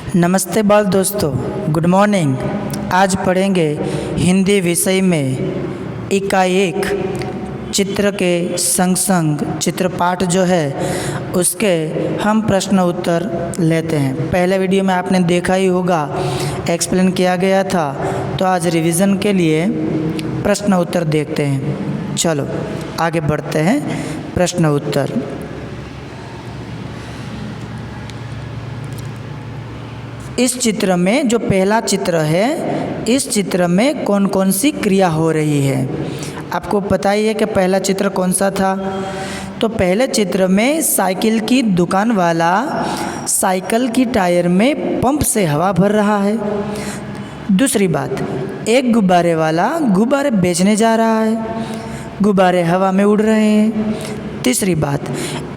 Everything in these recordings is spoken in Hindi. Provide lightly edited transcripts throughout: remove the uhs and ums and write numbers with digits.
नमस्ते बाल दोस्तों, गुड मॉर्निंग। आज पढ़ेंगे हिंदी विषय में इकाई 1 चित्र के संग संग चित्रपाठ जो है उसके हम प्रश्न उत्तर लेते हैं। पहले वीडियो में आपने देखा ही होगा, एक्सप्लेन किया गया था, तो आज रिवीजन के लिए प्रश्न उत्तर देखते हैं। चलो आगे बढ़ते हैं। प्रश्न उत्तर। इस चित्र में जो पहला चित्र है, इस चित्र में कौन कौन सी क्रिया हो रही है? आपको पता ही है कि पहला चित्र कौन सा था। तो पहले चित्र में साइकिल की दुकान वाला साइकिल की टायर में पंप से हवा भर रहा है। दूसरी बात, एक गुब्बारे वाला गुब्बारे बेचने जा रहा है, गुब्बारे हवा में उड़ रहे हैं। तीसरी बात,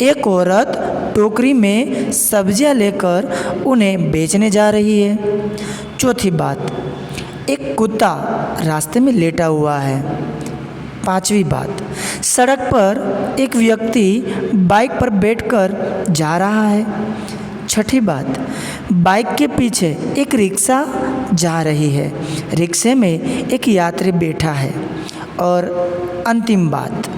एक औरत टोकरी में सब्जियां लेकर उन्हें बेचने जा रही है। चौथी बात, एक कुत्ता रास्ते में लेटा हुआ है। पांचवी बात, सड़क पर एक व्यक्ति बाइक पर बैठकर जा रहा है। छठी बात, बाइक के पीछे एक रिक्शा जा रही है, रिक्शे में एक यात्री बैठा है। और अंतिम बात,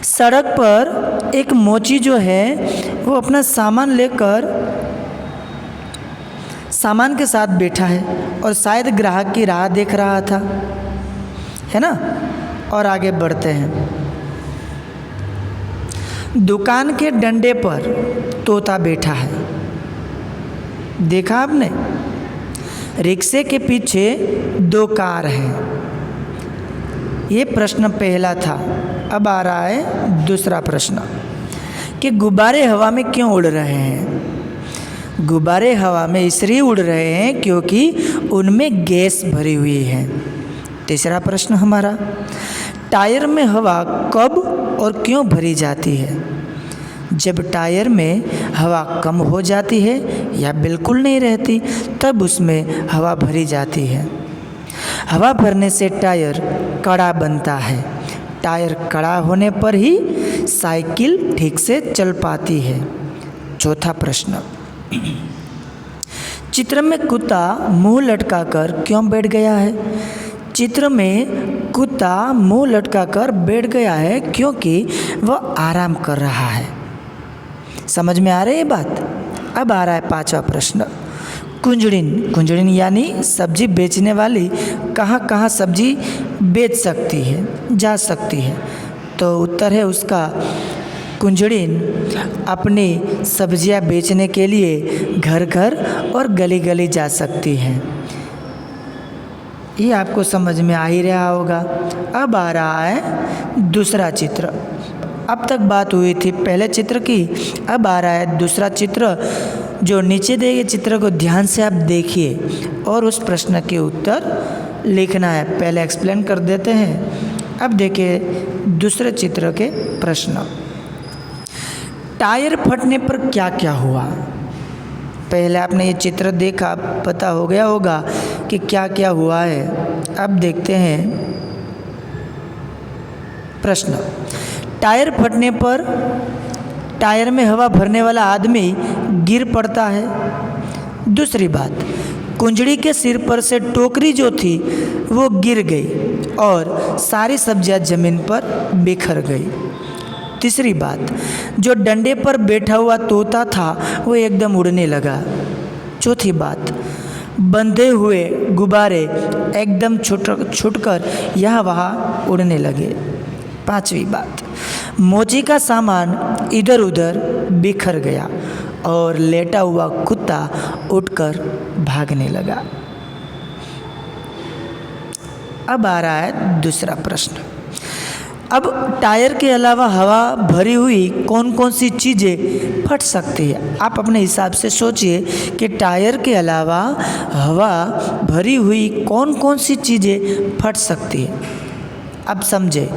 सड़क पर एक मोची जो है वो अपना सामान लेकर सामान के साथ बैठा है और शायद ग्राहक की राह देख रहा था, है ना। और आगे बढ़ते हैं। दुकान के डंडे पर तोता बैठा है, देखा आपने। रिक्शे के पीछे 2 कार हैं। ये प्रश्न पहला था। अब आ रहा है दूसरा प्रश्न कि गुब्बारे हवा में क्यों उड़ रहे हैं? गुब्बारे हवा में इसलिए उड़ रहे हैं क्योंकि उनमें गैस भरी हुई है। तीसरा प्रश्न हमारा, टायर में हवा कब और क्यों भरी जाती है? जब टायर में हवा कम हो जाती है या बिल्कुल नहीं रहती, तब उसमें हवा भरी जाती है। हवा भरने से टायर कड़ा बनता है। टायर कड़ा होने पर ही साइकिल ठीक से चल पाती है। चौथा प्रश्न, चित्र में कुत्ता मुंह लटकाकर क्यों बैठ गया है? चित्र में कुत्ता मुंह लटकाकर बैठ गया है क्योंकि वह आराम कर रहा है। समझ में आ रही है बात? अब आ रहा है 5वां प्रश्न, कुंजड़िन। कुंजड़िन यानी सब्जी बेचने वाली कहाँ कहाँ सब्जी बेच सकती है, जा सकती है? तो उत्तर है उसका, कुंजड़िन अपनी सब्जियां बेचने के लिए घर घर और गली गली जा सकती है। ये आपको समझ में आ ही रहा होगा। अब आ रहा है दूसरा चित्र। अब तक बात हुई थी पहले चित्र की, अब आ रहा है दूसरा चित्र। जो नीचे दिए गए चित्र को ध्यान से आप देखिए और उस प्रश्न के उत्तर लिखना है। पहले एक्सप्लेन कर देते हैं। अब देखिए दूसरे चित्र के प्रश्न। टायर फटने पर क्या क्या हुआ? पहले आपने ये चित्र देखा, पता हो गया होगा कि क्या क्या हुआ है। अब देखते हैं प्रश्न। टायर फटने पर टायर में हवा भरने वाला आदमी गिर पड़ता है। दूसरी बात, कुंजड़ी के सिर पर से टोकरी जो थी वो गिर गई और सारी सब्जियां जमीन पर बिखर गई। तीसरी बात, जो डंडे पर बैठा हुआ तोता था वो एकदम उड़ने लगा। चौथी बात, बंधे हुए गुब्बारे एकदम छूटकर यहाँ वहाँ उड़ने लगे। पांचवी बात, मोची का सामान इधर उधर बिखर गया और लेटा हुआ कुत्ता उठकर भागने लगा। अब आ रहा है दूसरा प्रश्न। अब टायर के अलावा हवा भरी हुई कौन कौन सी चीज़ें फट सकती है? आप अपने हिसाब से सोचिए कि टायर के अलावा हवा भरी हुई कौन कौन सी चीज़ें फट सकती है। अब समझे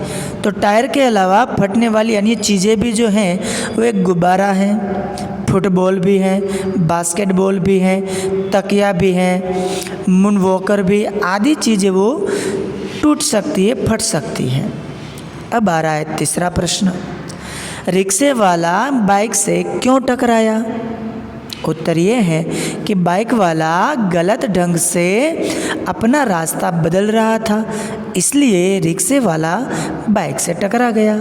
तो टायर के अलावा फटने वाली अन्य चीज़ें भी जो हैं वो एक गुब्बारा है, फुटबॉल भी है, बास्केटबॉल भी है, तकिया भी है, मूनवॉकर भी, आदि चीज़ें वो टूट सकती है, फट सकती हैं। अब आ रहा है तीसरा प्रश्न। रिक्शे वाला बाइक से क्यों टकराया? उत्तर ये है कि बाइक वाला गलत ढंग से अपना रास्ता बदल रहा था, इसलिए रिक्शे वाला बाइक से टकरा गया।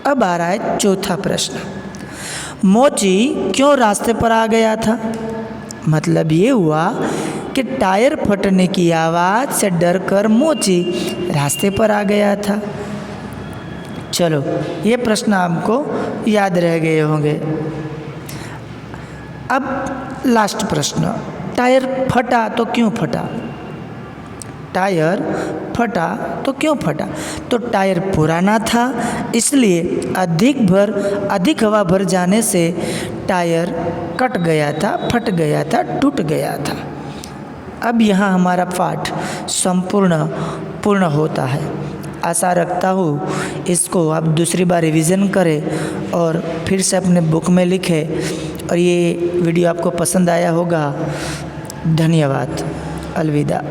अब आ रहा है चौथा प्रश्न। मोची क्यों रास्ते पर आ गया था? मतलब ये हुआ कि टायर फटने की आवाज़ से डरकर मोची रास्ते पर आ गया था। चलो, ये प्रश्न आपको याद रह गए होंगे। अब लास्ट प्रश्न, टायर फटा तो क्यों फटा? टायर फटा तो क्यों फटा? तो टायर पुराना था, इसलिए अधिक हवा भर जाने से टायर कट गया था, फट गया था, टूट गया था। अब यहाँ हमारा पाठ पूर्ण होता है। आशा रखता हूँ इसको आप दूसरी बार रिवीजन करें और फिर से अपने बुक में लिखें। और ये वीडियो आपको पसंद आया होगा। धन्यवाद। अलविदा।